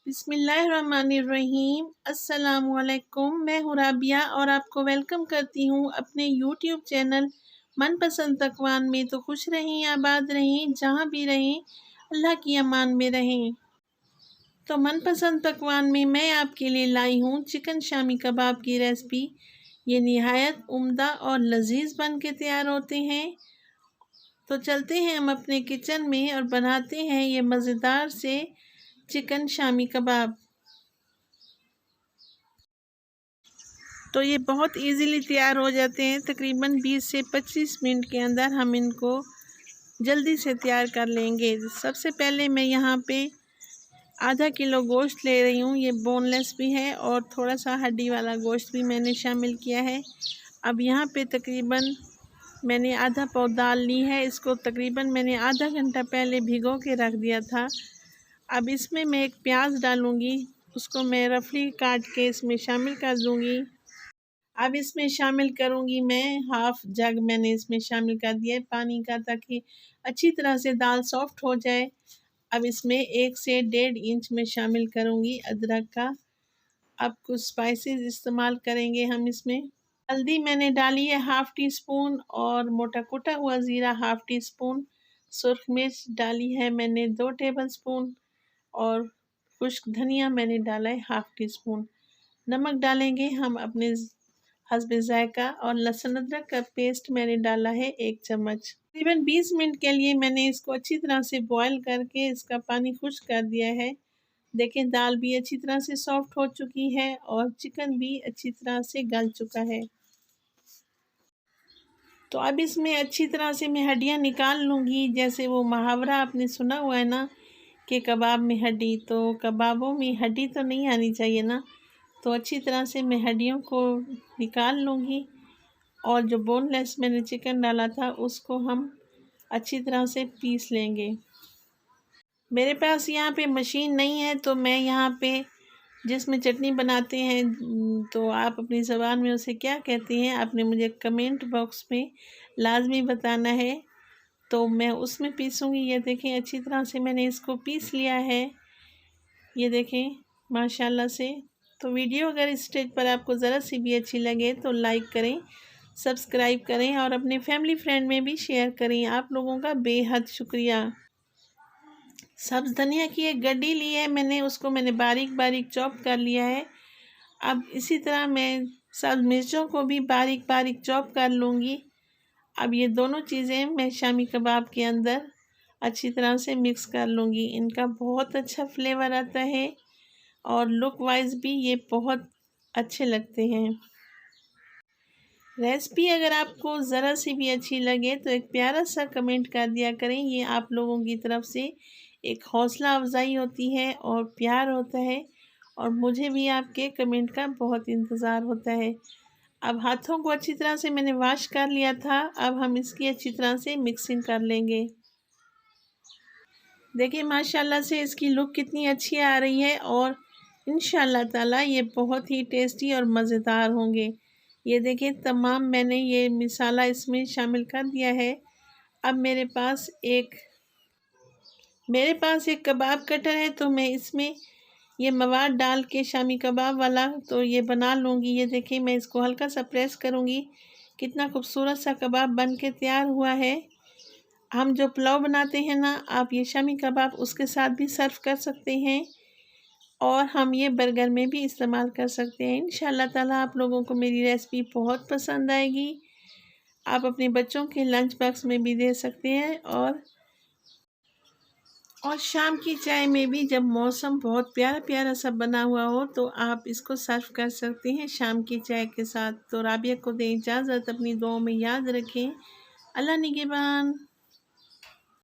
बिस्मिल्लाहिर्रहमानिर्रहीम। अस्सलामुअलैकुम। मैं हूँ राबिया और आपको वेलकम करती हूँ अपने यूट्यूब चैनल मनपसंद पकवान में। तो खुश रहें, आबाद रहें, जहाँ भी रहें अल्लाह की अमान में रहें। तो मनपसंद पकवान में मैं आपके लिए लाई हूँ चिकन शामी कबाब की रेसिपी। ये निहायत उम्दा और लजीज बन के तैयार होते हैं। तो चलते हैं हम अपने किचन में और बनाते हैं ये मज़ेदार से चिकन शामी कबाब। तो ये बहुत इजीली तैयार हो जाते हैं। तकरीबन 20 से 25 मिनट के अंदर हम इनको जल्दी से तैयार कर लेंगे। सबसे पहले मैं यहाँ पे आधा किलो गोश्त ले रही हूँ। ये बोनलेस भी है और थोड़ा सा हड्डी वाला गोश्त भी मैंने शामिल किया है। अब यहाँ पे तकरीबन मैंने आधा पाव दाल ली है। इसको तकरीबन मैंने आधा घंटा पहले भिगो के रख दिया था। अब इसमें मैं एक प्याज डालूँगी, उसको मैं रफली काट के इसमें शामिल कर दूँगी। अब इसमें शामिल करूँगी मैं हाफ़ जग मैंने इसमें शामिल कर दिया है पानी का, ताकि अच्छी तरह से दाल सॉफ़्ट हो जाए। अब इसमें 1 से 1.5 इंच में शामिल करूँगी अदरक का। अब कुछ स्पाइसेस इस्तेमाल करेंगे हम इसमें। हल्दी मैंने डाली है हाफ़ टी स्पून और मोटा कुटा हुआ ज़ीरा हाफ़ टी स्पून। सुर्ख मिर्च डाली है मैंने 2 टेबल स्पून और खुश्क धनिया मैंने डाला है हाफ़ टी स्पून। नमक डालेंगे हम अपने हस्बे ज़ायका और लहसुन अदरक का पेस्ट मैंने डाला है 1 चम्मच। तकरीबन 20 मिनट के लिए मैंने इसको अच्छी तरह से बॉयल करके इसका पानी खुश्क कर दिया है। देखें दाल भी अच्छी तरह से सॉफ्ट हो चुकी है और चिकन भी अच्छी तरह से गल चुका है। तो अब इसमें अच्छी तरह से मैं हड्डियाँ निकाल लूँगी। जैसे वो मुहावरा आपने सुना हुआ है ना कि कबाब में हड्डी, तो कबाबों में हड्डी तो नहीं आनी चाहिए ना। तो अच्छी तरह से मैं हड्डियों को निकाल लूँगी और जो बोनलेस मैंने चिकन डाला था उसको हम अच्छी तरह से पीस लेंगे। मेरे पास यहाँ पे मशीन नहीं है, तो मैं यहाँ पे जिसमें चटनी बनाते हैं, तो आप अपनी ज़बान में उसे क्या कहते हैं आपने मुझे कमेंट बॉक्स में लाजमी बताना है। तो मैं उसमें पीसूँगी। ये देखें अच्छी तरह से मैंने इसको पीस लिया है। ये देखें माशाल्लाह से। तो वीडियो अगर इस स्टेज पर आपको ज़रा सी भी अच्छी लगे तो लाइक करें, सब्सक्राइब करें और अपने फैमिली फ्रेंड में भी शेयर करें। आप लोगों का बेहद शुक्रिया। सब्ज़ धनिया की एक गड्डी ली है मैंने, उसको मैंने बारीक बारीक चॉप कर लिया है। अब इसी तरह मैं सब्ज़ मिर्चों को भी बारीक बारीक चॉप कर लूँगी। अब ये दोनों चीज़ें मैं शामी कबाब के अंदर अच्छी तरह से मिक्स कर लूँगी। इनका बहुत अच्छा फ्लेवर आता है और लुक वाइज भी ये बहुत अच्छे लगते हैं। रेसिपी अगर आपको ज़रा सी भी अच्छी लगे तो एक प्यारा सा कमेंट कर दिया करें। ये आप लोगों की तरफ से एक हौसला अफजाई होती है और प्यार होता है, और मुझे भी आपके कमेंट का बहुत इंतज़ार होता है। अब हाथों को अच्छी तरह से मैंने वॉश कर लिया था। अब हम इसकी अच्छी तरह से मिक्सिंग कर लेंगे। देखिए माशाल्लाह से इसकी लुक कितनी अच्छी आ रही है और इंशाल्लाह ताला ये बहुत ही टेस्टी और मज़ेदार होंगे। ये देखिए तमाम मैंने ये मसाला इसमें शामिल कर दिया है। अब मेरे पास एक कबाब कटर है, तो मैं इसमें ये मवाद डाल के शामी कबाब वाला तो ये बना लूँगी। ये देखिए मैं इसको हल्का सा प्रेस करूँगी। कितना खूबसूरत सा कबाब बन के तैयार हुआ है। हम जो पुलाव बनाते हैं ना, आप ये शामी कबाब उसके साथ भी सर्व कर सकते हैं और हम ये बर्गर में भी इस्तेमाल कर सकते हैं। इंशाल्लाह ताला आप लोगों को मेरी रेसिपी बहुत पसंद आएगी। आप अपने बच्चों के लंच बॉक्स में भी दे सकते हैं और शाम की चाय में भी, जब मौसम बहुत प्यारा प्यारा सा बना हुआ हो तो आप इसको सर्व कर सकते हैं शाम की चाय के साथ। तो राबिया को दें इजाज़त, अपनी दुआओं में याद रखें। अल्लाह निगहबान।